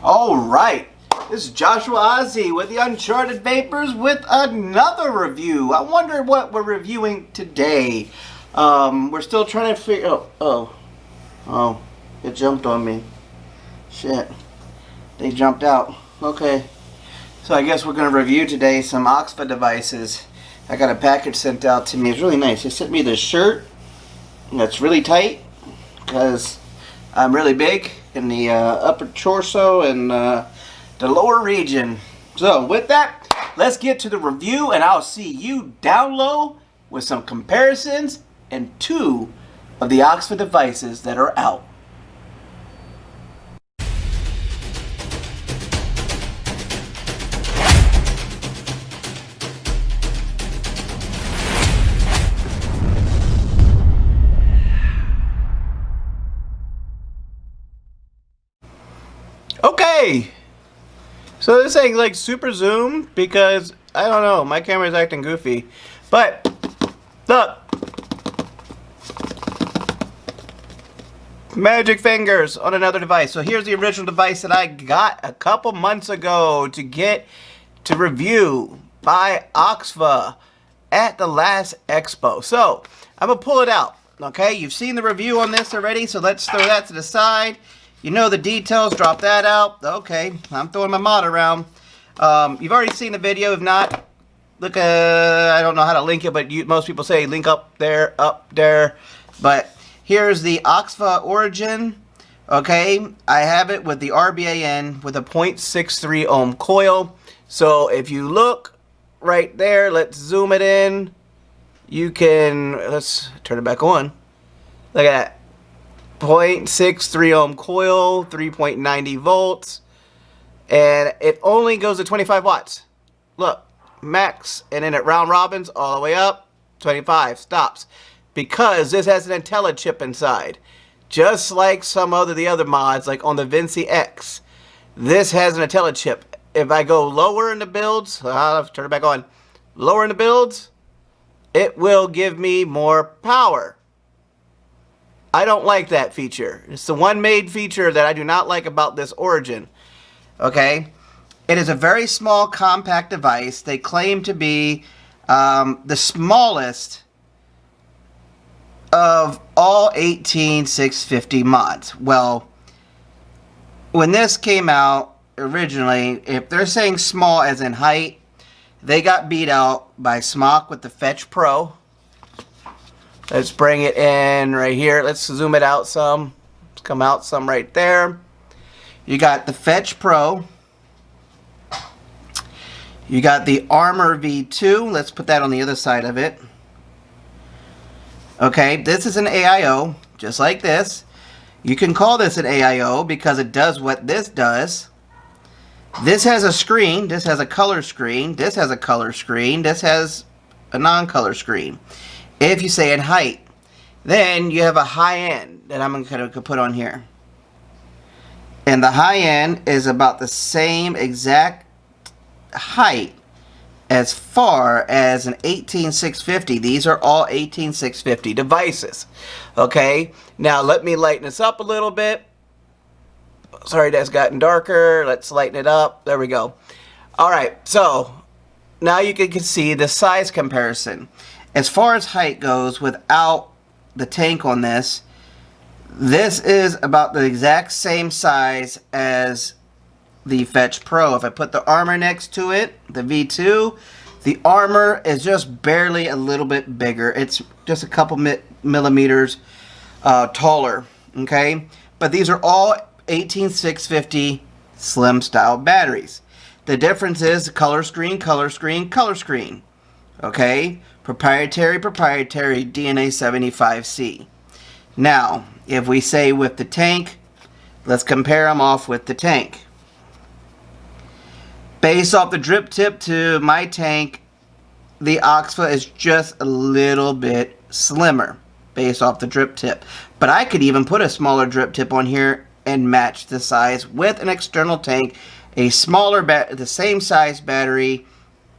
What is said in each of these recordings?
Alright, this is Joshua Ozzy with the Uncharted Vapers with another review. I wonder what we're reviewing today. We're still trying to figure... Oh, it jumped on me. Shit. They jumped out. Okay. So I guess we're going to review today some OXVA devices. I got a package sent out to me. It's really nice. They sent me this shirt that's really tight because I'm really big in the upper torso and the lower region. So with that, let's get to the review, and I'll see you down low with some comparisons and two of the OXVA devices that are out. Okay, so this ain't like super zoom because I don't know, my camera's acting goofy, but look, magic fingers on another device. So here's the original device that I got a couple months ago to review by OXVA at the last expo. So I'm gonna pull it out. Okay, you've seen the review on this already, so let's throw that to the side. You know the details, drop that out. Okay, I'm throwing my mod around. You've already seen the video. If not, look, I don't know how to link it, but most people say link up there. But here's the OXVA Origin. Okay, I have it with the RBAN with a 0.63 ohm coil. So if you look right there, let's zoom it in. You can, let's turn it back on. Look at that. 0.63 ohm coil, 3.90 volts, and it only goes to 25 watts. Look, max, and then it round robins all the way up, 25, stops. Because this has an IntelliChip chip inside. Just like some of the other mods, like on the OXVA X. This has an IntelliChip chip. If I go lower in the builds, I'll have to turn it back on. Lower in the builds, it will give me more power. I don't like that feature. It's the one made feature that I do not like about this Origin. Okay? It is a very small, compact device. They claim to be the smallest of all 18650 mods. Well, when this came out originally, if they're saying small as in height, they got beat out by Smock with the Fetch Pro. Let's bring it in right here. Let's zoom it out some. Let's come out some right there. You got the Fetch Pro. You got the Armor V2. Let's put that on the other side of it. Okay, this is an AIO, just like this. You can call this an AIO because it does what this does. This has a screen. This has a color screen. This has a color screen. This has a non-color screen. If you say in height, then you have a high end that I'm going to put on here. And the high end is about the same exact height as far as an 18650. These are all 18650 devices. Okay, now let me lighten this up a little bit. Sorry, that's gotten darker. Let's lighten it up. There we go. Alright, so now you can see the size comparison. As far as height goes, without the tank on this, this is about the exact same size as the Fetch Pro. If I put the Armor next to it, the V2, the Armor is just barely a little bit bigger. It's just a couple millimeters taller, okay? But these are all 18650 slim style batteries. The difference is color screen, color screen, color screen, okay? Proprietary DNA 75C. Now, if we say with the tank, let's compare them off with the tank. Based off the drip tip to my tank, the OXVA is just a little bit slimmer based off the drip tip. But I could even put a smaller drip tip on here and match the size with an external tank, a smaller the same size battery,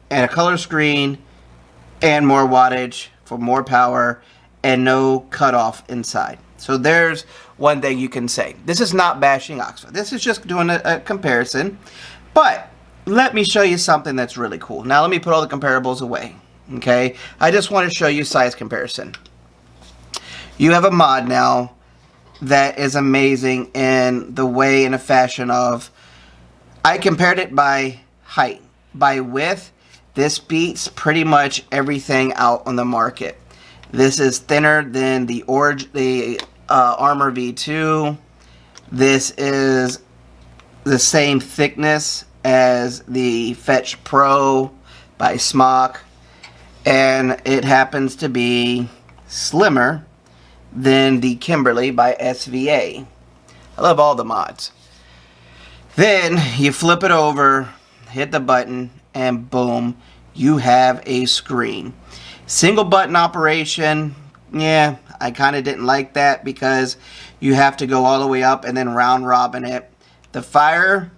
and a color screen, and more wattage for more power, and no cutoff inside. So there's one thing you can say. This is not bashing OXVA. This is just doing a comparison. But let me show you something that's really cool. Now let me put all the comparables away. Okay, I just want to show you size comparison. You have a mod now that is amazing in the way and a fashion of, I compared it by height. By width, this beats pretty much everything out on the market. This is thinner than the Armor V2. This is the same thickness as the Fetch Pro by Smock. And it happens to be slimmer than the Kimberly by SVA. I love all the mods. Then you flip it over, hit the button, and boom, you have a screen. Single button operation, yeah, I kind of didn't like that because you have to go all the way up and then round robin it. The fire,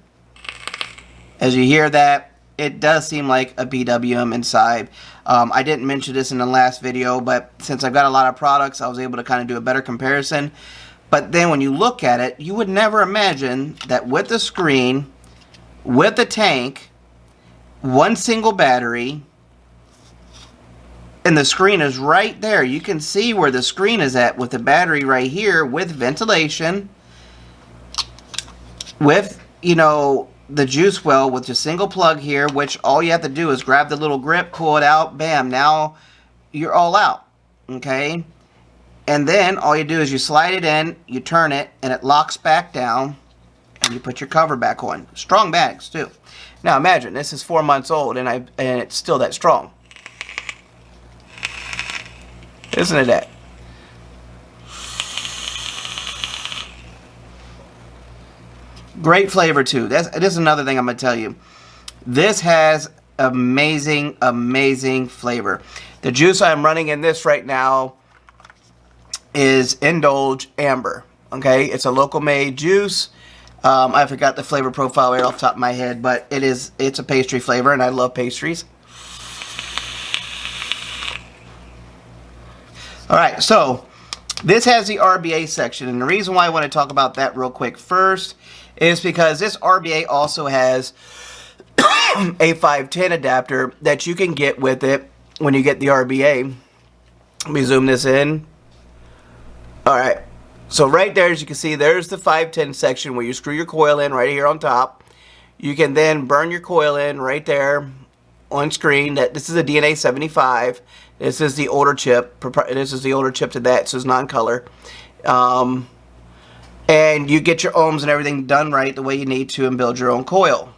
as you hear that, it does seem like a PWM inside. I didn't mention this in the last video, but since I've got a lot of products, I was able to kind of do a better comparison. But then when you look at it, you would never imagine that with the screen, with the tank, one single battery, and the screen is right there. You can see where the screen is at with the battery right here with ventilation, with, you know, the juice well with just single plug here, which all you have to do is grab the little grip, pull it out, bam, now you're all out, okay? And then all you do is you slide it in, you turn it, and it locks back down, and you put your cover back on. Strong bags too. Now imagine, this is 4 months old, and it's still that strong. Isn't it that? Great flavor too. This is another thing I'm going to tell you. This has amazing, amazing flavor. The juice I'm running in this right now is Indulge Amber. Okay, it's a local made juice. I forgot the flavor profile right off the top of my head, but it's a pastry flavor, and I love pastries. Alright, so this has the RBA section, and the reason why I want to talk about that real quick first is because this RBA also has a 510 adapter that you can get with it when you get the RBA. Let me zoom this in. Alright, so right there, as you can see, there's the 510 section where you screw your coil in right here on top. You can then burn your coil in right there on screen. This is a DNA 75. This is the older chip. This is the older chip to that, so it's non-color. And you get your ohms and everything done right the way you need to and build your own coil.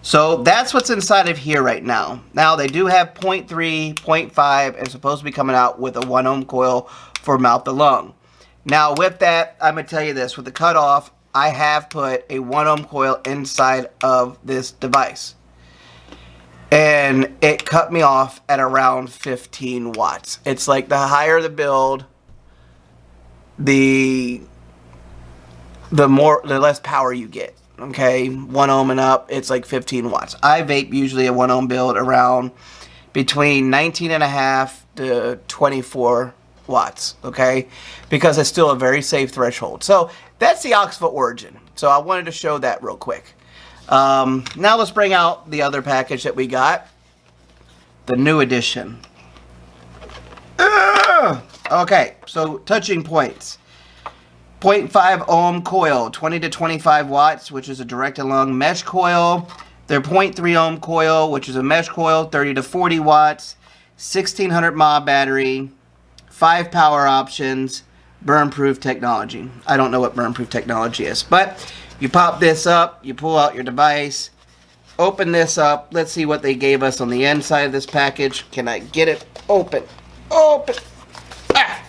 So that's what's inside of here right now. Now they do have 0.3, 0.5, and supposed to be coming out with a 1 ohm coil for mouth to lung. Now with that, I'm going to tell you this. With the cutoff, I have put a 1 ohm coil inside of this device. And it cut me off at around 15 watts. It's like the higher the build, the less power you get. Okay, 1 ohm and up, it's like 15 watts. I vape usually a 1 ohm build around between 19.5 to 24 watts. Okay, because it's still a very safe threshold. So that's the OXVA origin. So I wanted to show that real quick. Now let's bring out the other package that we got, the new edition. Okay, so touching points. 0.5 ohm coil, 20 to 25 watts, which is a direct along mesh coil. Their 0.3 ohm coil, which is a mesh coil, 30 to 40 watts. 1600 mAh battery, 5 power options, burn-proof technology. I don't know what burn-proof technology is, but you pop this up, you pull out your device, open this up. Let's see what they gave us on the inside of this package. Can I get it open? Open! Ah!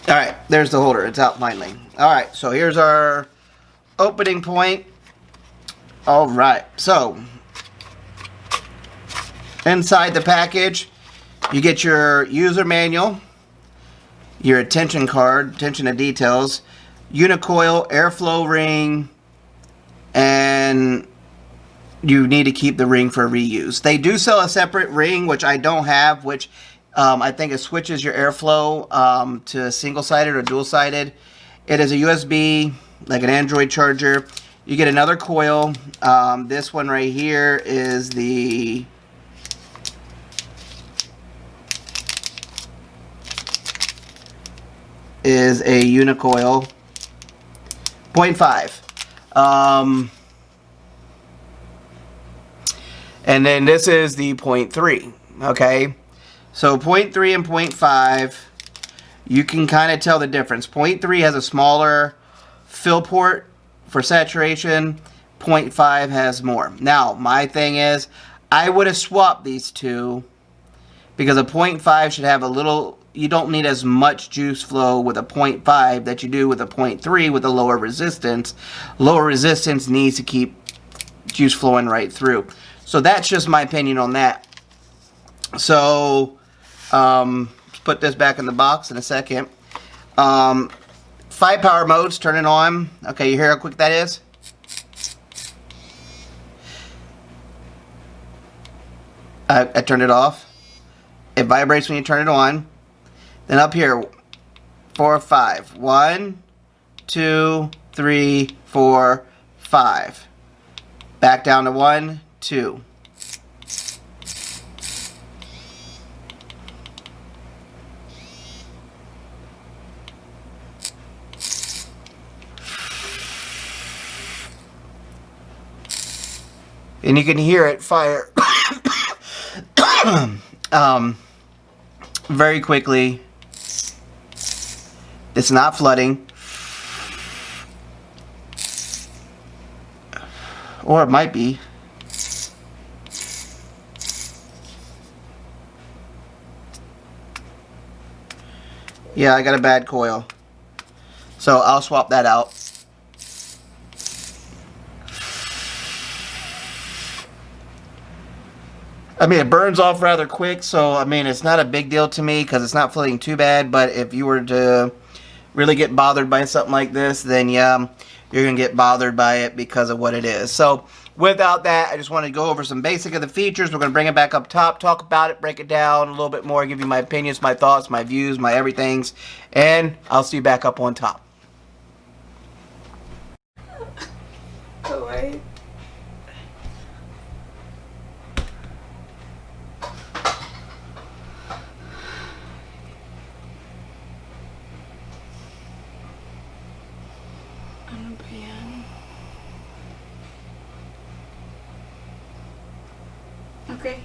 Alright, there's the holder. It's out finally. Alright, so here's our opening point. Alright, so inside the package, you get your user manual, your attention card, attention to details, unicoil, airflow ring, and you need to keep the ring for reuse. They do sell a separate ring, which I don't have, which I think it switches your airflow to single-sided or dual-sided. It is a USB, like an Android charger. You get another coil. This one right here is a unicoil 0.5. And then this is the 0.3. Okay, so 0.3 and 0.5, you can kind of tell the difference. 0.3 has a smaller fill port for saturation. 0.5 has more. Now, my thing is, I would have swapped these two because a 0.5 should have a little, you don't need as much juice flow with a 0.5 that you do with a 0.3 with a lower resistance. Lower resistance needs to keep juice flowing right through. So that's just my opinion on that. So, put this back in the box in a second. 5 power modes, turn it on. Okay, you hear how quick that is? I turned it off. It vibrates when you turn it on. Then up here, 4, 5. 1, 2, 3, 4, 5. Back down to 1, 2. And you can hear it fire very quickly. It's not flooding. Or it might be. Yeah, I got a bad coil. So I'll swap that out. I mean, it burns off rather quick, so I mean, it's not a big deal to me because it's not flooding too bad. But if you were to really get bothered by something like this, then yeah, you're going to get bothered by it because of what it is. So without that, I just wanted to go over some basic of the features. We're going to bring it back up top, talk about it, break it down a little bit more, give you my opinions, my thoughts, my views, my everythings, and I'll see you back up on top. Oh, wait. Okay.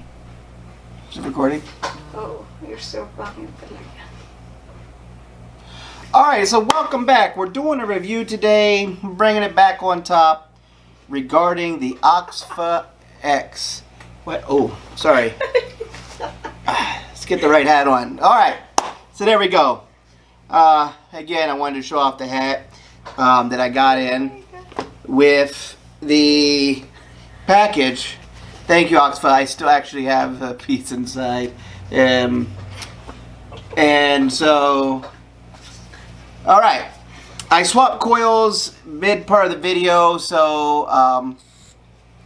Is it recording? Oh, you're still vlogging. Alright, so welcome back. We're doing a review today, bringing it back on top regarding the OXVA X. What? Oh, sorry. Let's get the right hat on. Alright, so there we go. Again, I wanted to show off the hat that I got in with the package. Thank you, OXVA. I still actually have a piece inside. And so, alright. I swapped coils mid part of the video, so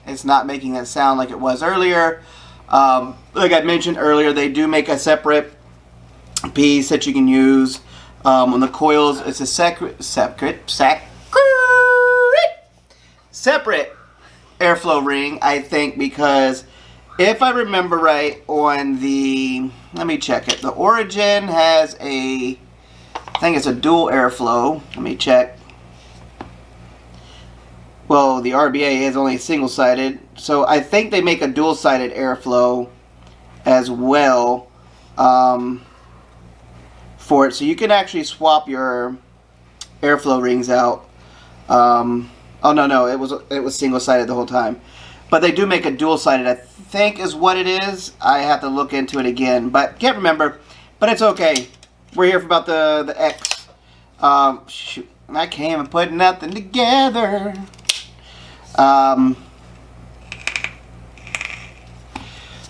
it's not making that sound like it was earlier. Like I mentioned earlier, they do make a separate piece that you can use on the coils. It's a separate airflow ring, I think, because if I remember right, on the, let me check it, the Origin has a, I think it's a dual airflow. Let me check. Well, the RBA is only single-sided, so I think they make a dual-sided airflow as well for it, so you can actually swap your airflow rings out. Oh no, it was single-sided the whole time. But they do make a dual-sided, I think is what it is. I have to look into it again, but can't remember. But it's okay. We're here for about the X. Shoot, I can't even put nothing together.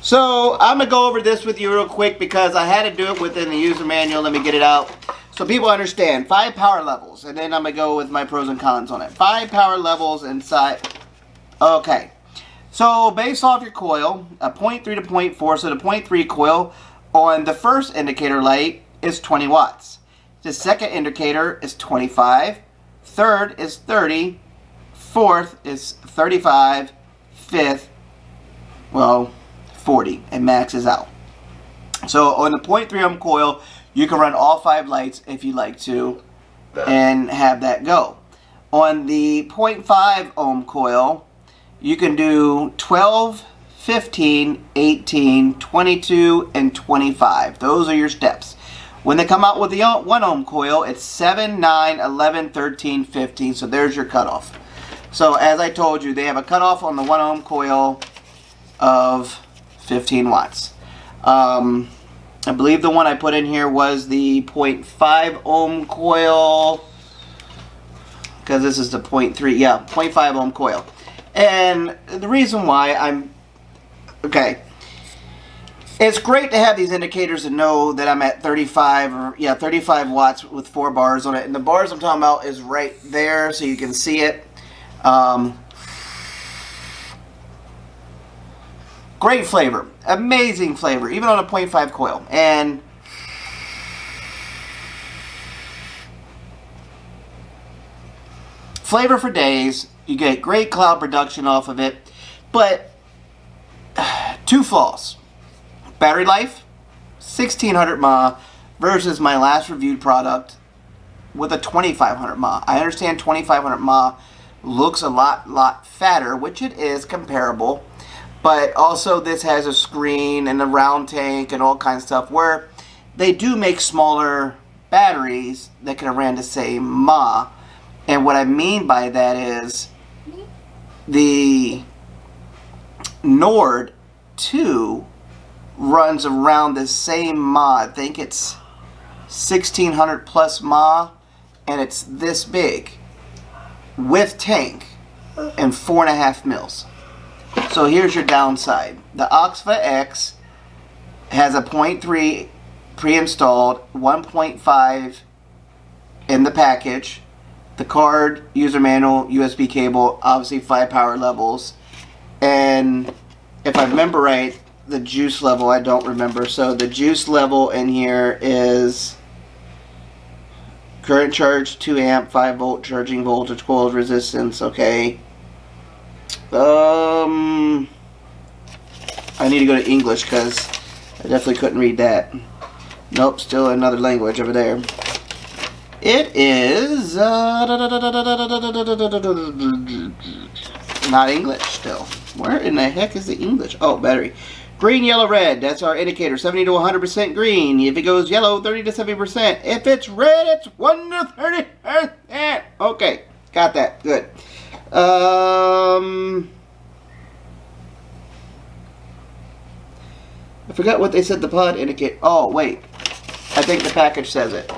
So I'm gonna go over this with you real quick because I had to do it within the user manual. Let me get it out so people understand. 5 power levels, and then I'm gonna go with my pros and cons on it. 5 power levels inside. Okay, so based off your coil, a 0.3 to 0.4. So the 0.3 coil On the first indicator light is 20 watts. The second indicator is 25. Third is 30. Fourth is 35. Fifth, well, 40. And maxes out. So on the 0.3 ohm coil, you can run all 5 lights if you like to and have that go. On the 0.5 ohm coil, you can do 12, 15, 18, 22, and 25. Those are your steps. When they come out with the 1 ohm coil, it's 7, 9, 11, 13, 15. So there's your cutoff. So as I told you, they have a cutoff on the 1 ohm coil of 15 watts. I believe the one I put in here was the 0.5 ohm coil, because this is the 0.3, yeah, 0.5 ohm coil. And the reason why okay, it's great to have these indicators and know that I'm at 35 watts with 4 bars on it. And the bars I'm talking about is right there, so you can see it. Great flavor, amazing flavor, even on a 0.5 coil. And flavor for days. You get great cloud production off of it, but 2 flaws. Battery life, 1600 mAh versus my last reviewed product with a 2500 mAh. I understand 2500 mAh looks a lot fatter, which it is comparable, but also this has a screen and a round tank and all kinds of stuff where they do make smaller batteries that can run the same mAh. And what I mean by that is the Nord 2 runs around the same mAh. I think it's 1600 plus mAh, and it's this big with tank and 4.5 mils. So here's your downside. The OXVA X has a 0.3 pre-installed, 1.5 in the package. The card, user manual, USB cable, obviously 5 power levels. And if I remember right, the juice level, I don't remember. So the juice level in here is current charge 2 amp, 5 volt charging voltage, coils resistance. Okay. I need to go to English because I definitely couldn't read that. Nope, still another language over there. It is not English still. Where in the heck is the English? Oh, battery. Green, yellow, red. That's our indicator. 70 to 100% green. If it goes yellow, 30 to 70%. If it's red, it's 1 to 30%. Okay, got that. Good. I forgot what they said the pod indicate. Oh, wait. I think the package says it.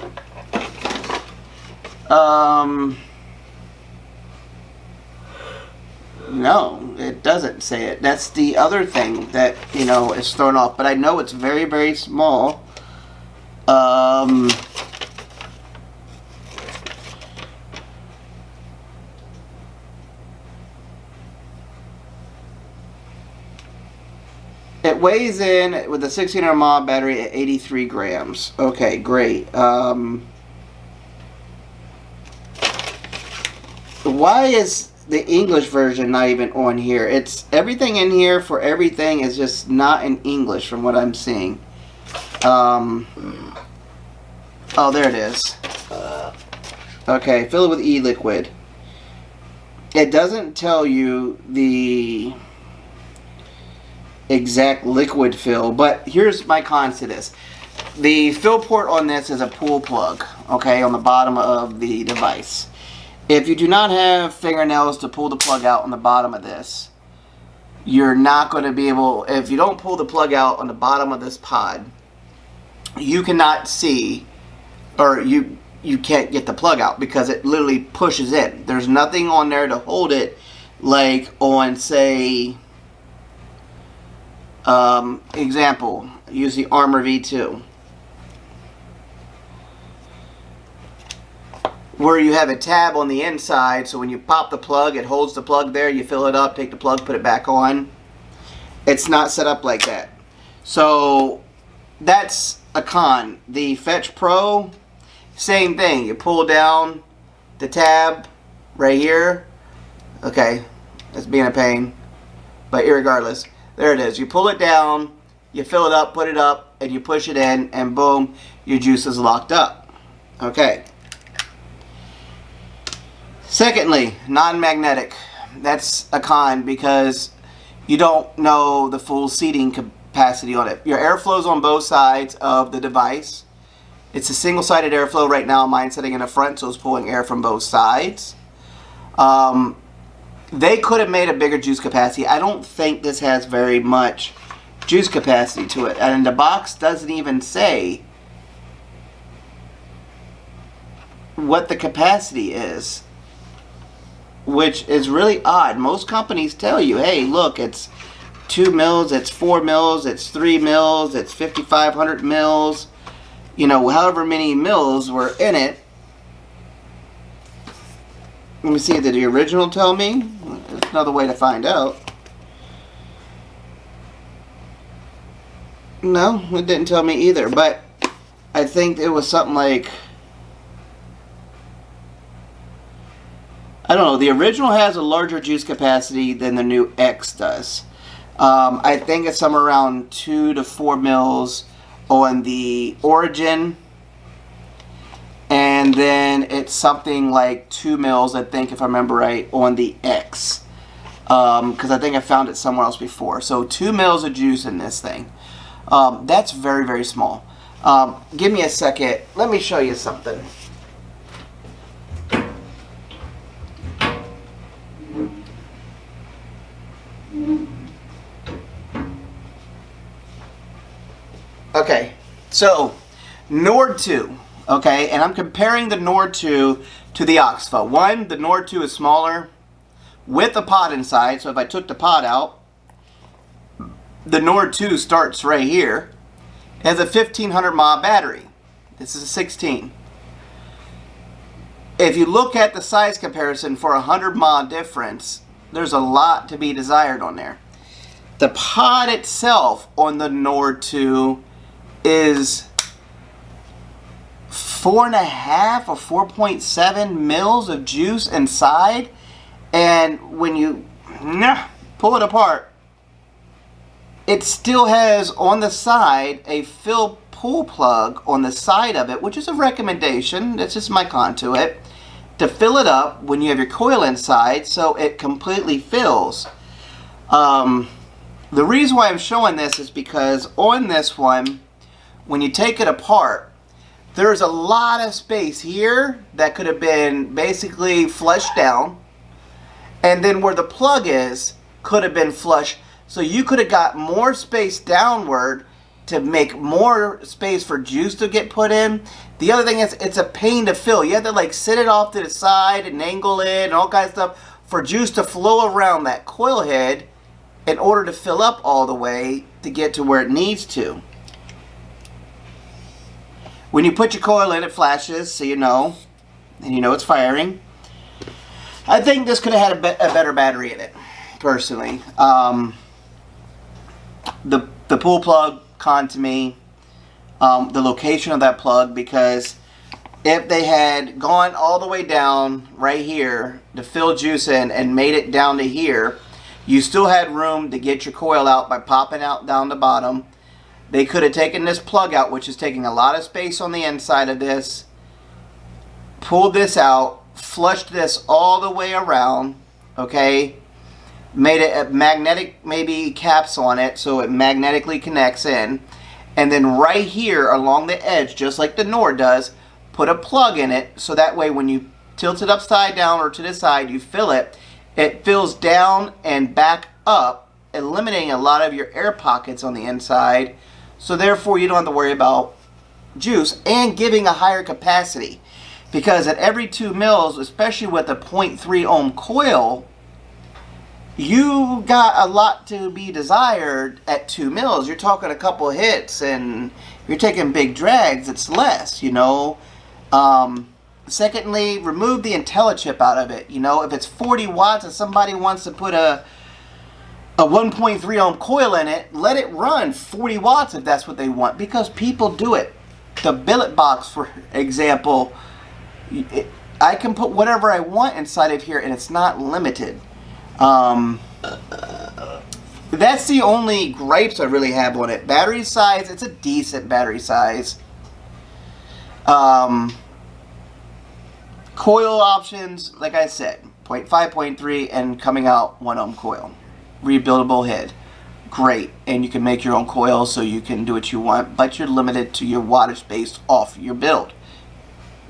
No, it doesn't say it. That's the other thing that, you know, is thrown off. But I know it's very, very small. It weighs in with a 1600 mAh battery at 83 grams. Okay, great. Why is the English version not even on here? It's everything in here for everything is just not in English from what I'm seeing. Oh, there it is. Okay, fill it with e-liquid. It doesn't tell you the exact liquid fill, but here's my cons to this. The fill port on this is a pull plug, okay, on the bottom of the device. If you do not have fingernails to pull the plug out on the bottom of this, you're not going to be able, if you don't pull the plug out on the bottom of this pod, you cannot see, or you can't get the plug out because it literally pushes in. There's nothing on there to hold it like on, say, example, use the Armor V2. Where you have a tab on the inside, so when you pop the plug, it holds the plug there, you fill it up, take the plug, put it back on. It's not set up like that. So that's a con. The Fetch Pro, same thing. You pull down the tab right here. Okay, that's being a pain. But irregardless, there it is. You pull it down, you fill it up, put it up, and you push it in, and boom, your juice is locked up. Okay. Secondly, non-magnetic. That's a con because you don't know the full seating capacity on it. Your airflow's on both sides of the device. It's a single-sided airflow right now. Mine's sitting in the front, so it's pulling air from both sides. They could have made a bigger juice capacity. I don't think this has very much juice capacity to it. And the box doesn't even say what the capacity is, which is really odd. Most companies tell you, hey, look, it's 2 mils, it's 4 mils, it's 3 mils, it's 5,500 mils, you know, however many mils were in it. Let me see, did the original tell me? There's another way to find out. No, it didn't tell me either, but I think it was something like, I don't know, the original has a larger juice capacity than the new X does. I think it's somewhere around 2 to 4 mils on the Origin, and then it's something like 2 mils, I think, if I remember right, on the X, because I think I found it somewhere else before. So 2 mils of juice in this thing. That's very, very small. Give me a second. Let me show you something. Okay, so Nord 2, okay, and I'm comparing the Nord 2 to the OXVA. One, the Nord 2 is smaller with a pod inside, so if I took the pod out, the Nord 2 starts right here. It has a 1500 mAh battery. This is a 16. If you look at the size comparison for 100 mAh difference, there's a lot to be desired on there. The pod itself on the Nord 2 is 4.5 or 4.7 mils of juice inside, and when you pull it apart, it still has on the side a fill pull plug on the side of it, which is a recommendation. That's just my con to it, to fill it up when you have your coil inside so it completely fills. The reason why I'm showing this is because on this one, when you take it apart, there's a lot of space here that could have been basically flushed down, and then where the plug is could have been flushed, so you could have got more space downward to make more space for juice to get put in. The other thing is, it's a pain to fill. You have to like sit it off to the side and angle it and all kinds of stuff for juice to flow around that coil head in order to fill up all the way to get to where it needs to. When you put your coil in, it flashes, so you know, and you know it's firing. I think this could have had a better battery in it, personally. The pull plug, con to me. The location of that plug, because if they had gone all the way down right here to fill juice in and made it down to here, you still had room to get your coil out by popping out down the bottom. They could have taken this plug out, which is taking a lot of space on the inside of this, pulled this out, flushed this all the way around, okay, made it a magnetic maybe caps on it so it magnetically connects in, and then right here along the edge, just like the Nord does, put a plug in it so that way when you tilt it upside down or to the side, you fill it, it fills down and back up, eliminating a lot of your air pockets on the inside. So therefore you don't have to worry about juice, and giving a higher capacity, because at every 2 mils, especially with a 0.3 ohm coil, you got a lot to be desired at 2 mils. You're talking a couple hits and you're taking big drags. It's less, you know. Secondly, remove the IntelliChip out of it. You know, if it's 40 watts and somebody wants to put a a 1.3 ohm coil in it, let it run 40 watts if that's what they want, because people do it. The billet box, for example, I can put whatever I want inside of here and it's not limited. That's the only gripes I really have on it. Battery size, it's a decent battery size. Coil options, like I said, 0.5, 0.3, and coming out 1 ohm coil. Rebuildable head. Great. And you can make your own coils so you can do what you want, but you're limited to your wattage based off your build.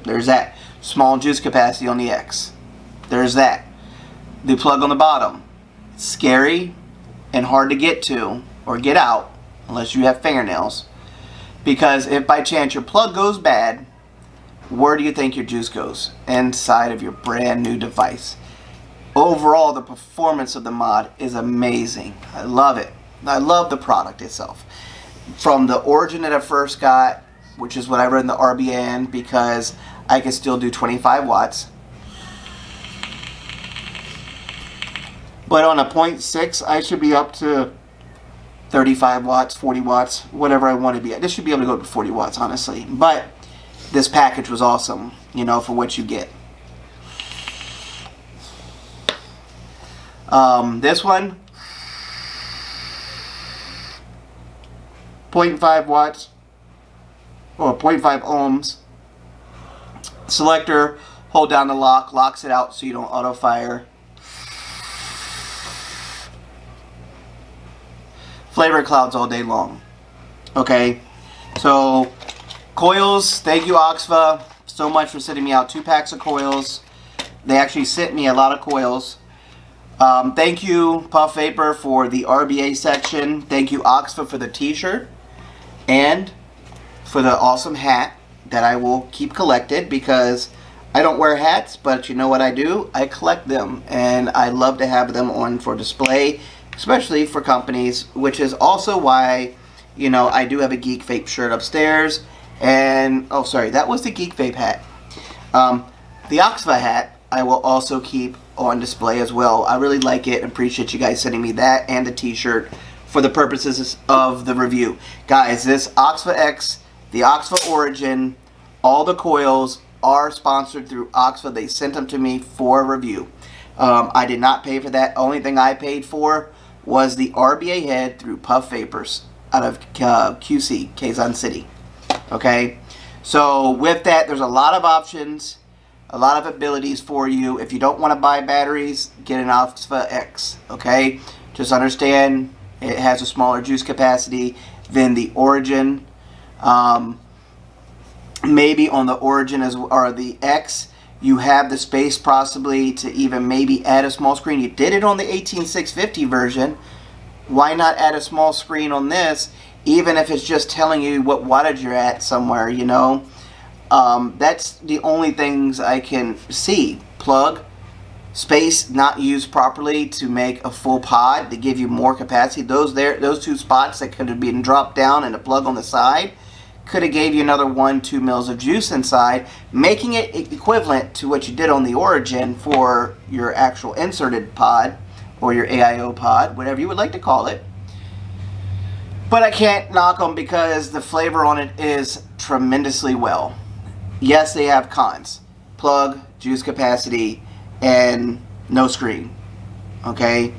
There's that. Small juice capacity on the X. There's that. The plug on the bottom. It's scary and hard to get to or get out unless you have fingernails. Because if by chance your plug goes bad, where do you think your juice goes? Inside of your brand new device. Overall, the performance of the mod is amazing. I love it. I love the product itself. From the origin that I first got, which is what I read in the RBN, because I can still do 25 watts. But on a 0.6, I should be up to 35 watts, 40 watts, whatever I want to be at. This should be able to go up to 40 watts, honestly. But this package was awesome, you know, for what you get. This one, 0.5 watts, or 0.5 ohms. Selector, hold down the lock, locks it out so you don't auto fire. Flavor clouds all day long. Okay, so coils, thank you OXVA so much for sending me out 2 packs of coils. They actually sent me a lot of coils. Thank you Puff Vapor for the RBA section. Thank you OXVA for the t-shirt and for the awesome hat that I will keep collected, because I don't wear hats, but you know what I do? I collect them, and I love to have them on for display, especially for companies, which is also why, you know, I do have a Geek Vape shirt upstairs. And oh, sorry, that was the Geek Vape hat. The OXVA hat I will also keep on display as well. I really like it and appreciate you guys sending me that and the t-shirt for the purposes of the review. Guys, this OXVA X, the OXVA Origin, all the coils are sponsored through OXVA. They sent them to me for a review. I did not pay for that. Only thing I paid for was the RBA head through Puff Vapers out of QC, Quezon City. Okay, so with that, there's a lot of options, a lot of abilities for you. If you don't want to buy batteries, get an OXVA X. Okay, just understand it has a smaller juice capacity than the Origin. Maybe on the Origin or the X, you have the space possibly to even maybe add a small screen. You did it on the 18650 version. Why not add a small screen on this, even if it's just telling you what wattage you're at somewhere, you know? That's the only things I can see. Plug, space not used properly to make a full pod to give you more capacity. Those 2 spots that could have been dropped down and a plug on the side could have gave you another 1-2 mils of juice inside, making it equivalent to what you did on the Origin for your actual inserted pod or your AIO pod, whatever you would like to call it. But I can't knock them because the flavor on it is tremendously well. Yes, they have cons. Plug, juice capacity, and no screen. Okay?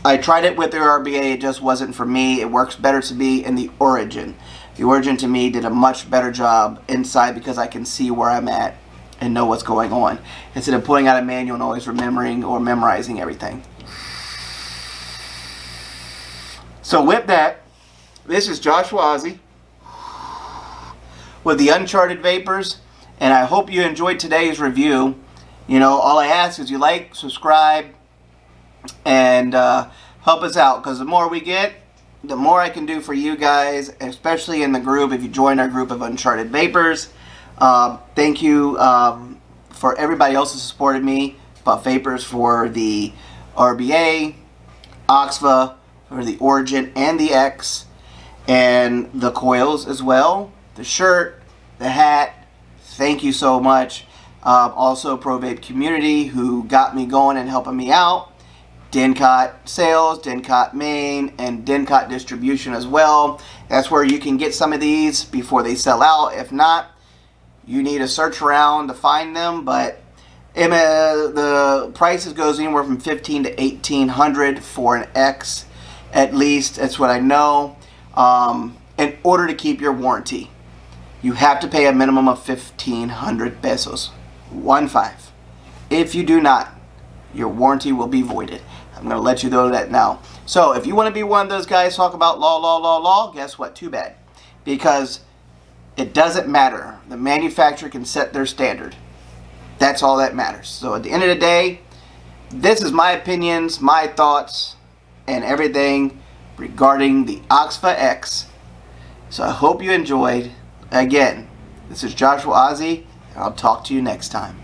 I tried it with the RBA, it just wasn't for me. It works better to me in the Origin. The Origin to me did a much better job inside because I can see where I'm at and know what's going on, instead of pulling out a manual and always remembering or memorizing everything. So with that, this is Joshua Ozzy with the Uncharted Vapers, and I hope you enjoyed today's review. You know, all I ask is you like, subscribe, and help us out, because the more we get, the more I can do for you guys, especially in the group. If you join our group of Uncharted Vapers, thank you for everybody else who supported me. Puff Vapers for the RBA, OXVA for the Origin and the X, and the coils as well, the shirt, the hat. Thank you so much. Also ProVape community who got me going and helping me out. Denkat sales, Denkat main, and Denkat distribution as well. That's where you can get some of these before they sell out. If not, you need to search around to find them, but the prices goes anywhere from $1,500 to $1,800 for an X, at least. That's what I know. In order to keep your warranty, you have to pay a minimum of 1,500 pesos. 1-5. If you do not, your warranty will be voided. I'm going to let you know that now. So if you want to be one of those guys talk about law, guess what? Too bad. Because it doesn't matter. The manufacturer can set their standard. That's all that matters. So at the end of the day, this is my opinions, my thoughts, and everything regarding the OXVA X. So I hope you enjoyed. Again, this is Joshua Ozzy, and I'll talk to you next time.